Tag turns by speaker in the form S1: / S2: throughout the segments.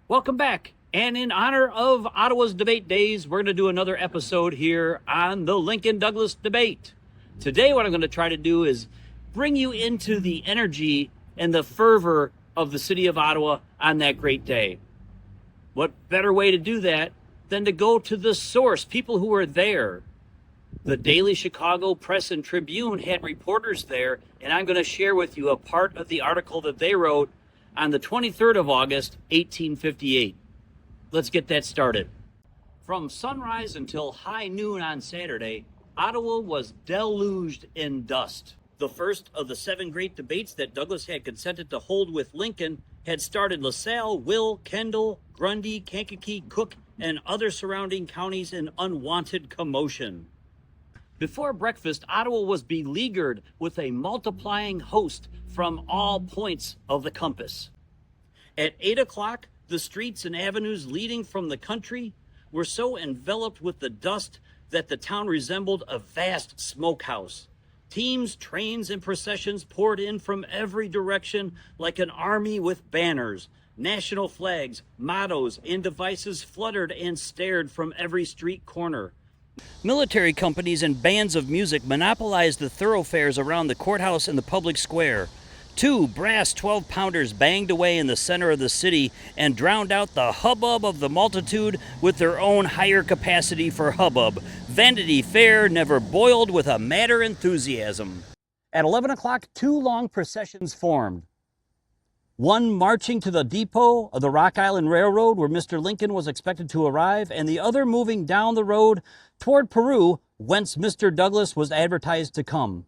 S1: Welcome back. And in honor of Ottawa's debate days, we're going to do another episode here on the Lincoln Douglas debate. Today, what I'm going to try to do is bring you into the energy and the fervor of the city of Ottawa on that great day. What better way to do that than to go to the source, people who were there. The Daily Chicago Press and Tribune had reporters there, and I'm going to share with you a part of the article that they wrote on the 23rd of August, 1858. Let's get that started. From sunrise until high noon on Saturday, Ottawa was deluged in dust. The first of the 7 great debates that Douglas had consented to hold with Lincoln had started LaSalle, Will, Kendall, Grundy, Kankakee, Cook, and other surrounding counties in unwanted commotion. Before breakfast, Ottawa was beleaguered with a multiplying host from all points of the compass. At 8 o'clock, the streets and avenues leading from the country were so enveloped with the dust that the town resembled a vast smokehouse. Teams, trains, and processions poured in from every direction like an army with banners. National flags, mottos, and devices fluttered and stared from every street corner. Military companies and bands of music monopolized the thoroughfares around the courthouse and the public square. 2 brass 12-pounders banged away in the center of the city and drowned out the hubbub of the multitude with their own higher capacity for hubbub. Vanity Fair never boiled with a madder enthusiasm. At 11 o'clock, 2 long processions formed. One marching to the depot of the Rock Island Railroad where Mr. Lincoln was expected to arrive, and the other moving down the road toward Peru, whence Mr. Douglas was advertised to come.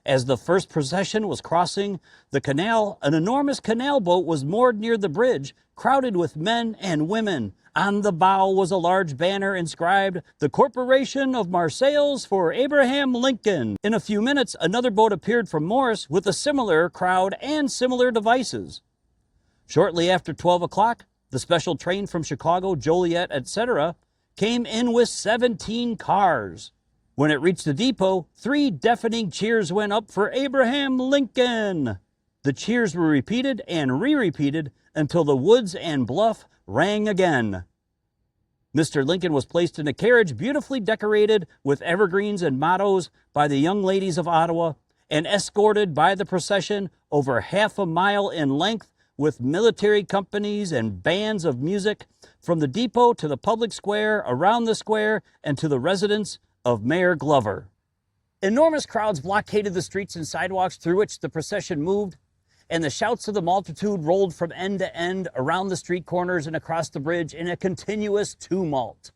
S1: As the first procession was crossing the canal, an enormous canal boat was moored near the bridge, crowded with men and women. On the bow was a large banner inscribed, "The Corporation of Marseilles for Abraham Lincoln." In a few minutes, another boat appeared from Morris with a similar crowd and similar devices. Shortly after 12 o'clock, the special train from Chicago, Joliet, etc., came in with 17 cars. When it reached the depot, 3 deafening cheers went up for Abraham Lincoln. The cheers were repeated and re-repeated until the woods and bluff rang again. Mr. Lincoln was placed in a carriage beautifully decorated with evergreens and mottos by the young ladies of Ottawa and escorted by the procession over half a mile in length with military companies and bands of music from the depot to the public square, around the square, and to the residence of Mayor Glover. Enormous crowds blockaded the streets and sidewalks through which the procession moved, and the shouts of the multitude rolled from end to end around the street corners and across the bridge in a continuous tumult.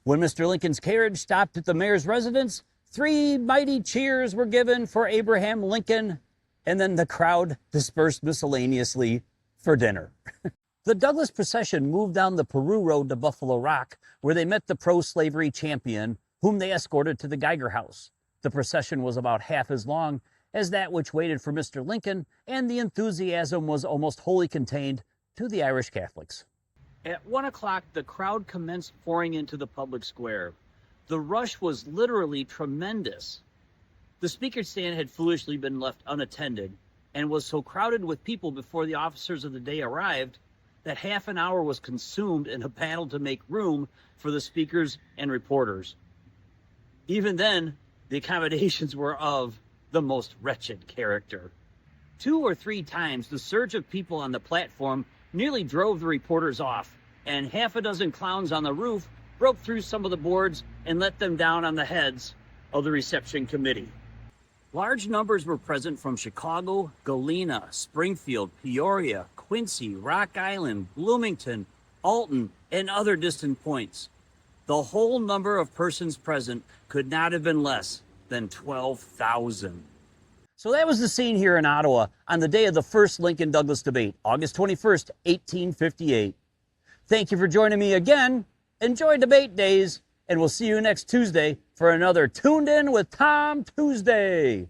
S1: When Mr. Lincoln's carriage stopped at the mayor's residence, 3 mighty cheers were given for Abraham Lincoln, and then the crowd dispersed miscellaneously for dinner. The Douglas procession moved down the Peru Road to Buffalo Rock, where they met the pro-slavery champion, whom they escorted to the Geiger House. The procession was about half as long as that which waited for Mr. Lincoln, and the enthusiasm was almost wholly contained to the Irish Catholics. At 1 o'clock, the crowd commenced pouring into the public square. The rush was literally tremendous. The speaker's stand had foolishly been left unattended and was so crowded with people before the officers of the day arrived that half an hour was consumed in a battle to make room for the speakers and reporters. Even then, the accommodations were of the most wretched character. 2 or 3 times, the surge of people on the platform nearly drove the reporters off, and half a dozen clowns on the roof broke through some of the boards and let them down on the heads of the reception committee. Large numbers were present from Chicago, Galena, Springfield, Peoria, Quincy, Rock Island, Bloomington, Alton, and other distant points. The whole number of persons present could not have been less than 12,000. So that was the scene here in Ottawa on the day of the first Lincoln-Douglas debate, August 21st, 1858. Thank you for joining me again. Enjoy debate days, and we'll see you next Tuesday for another Tuned In with Tom Tuesday.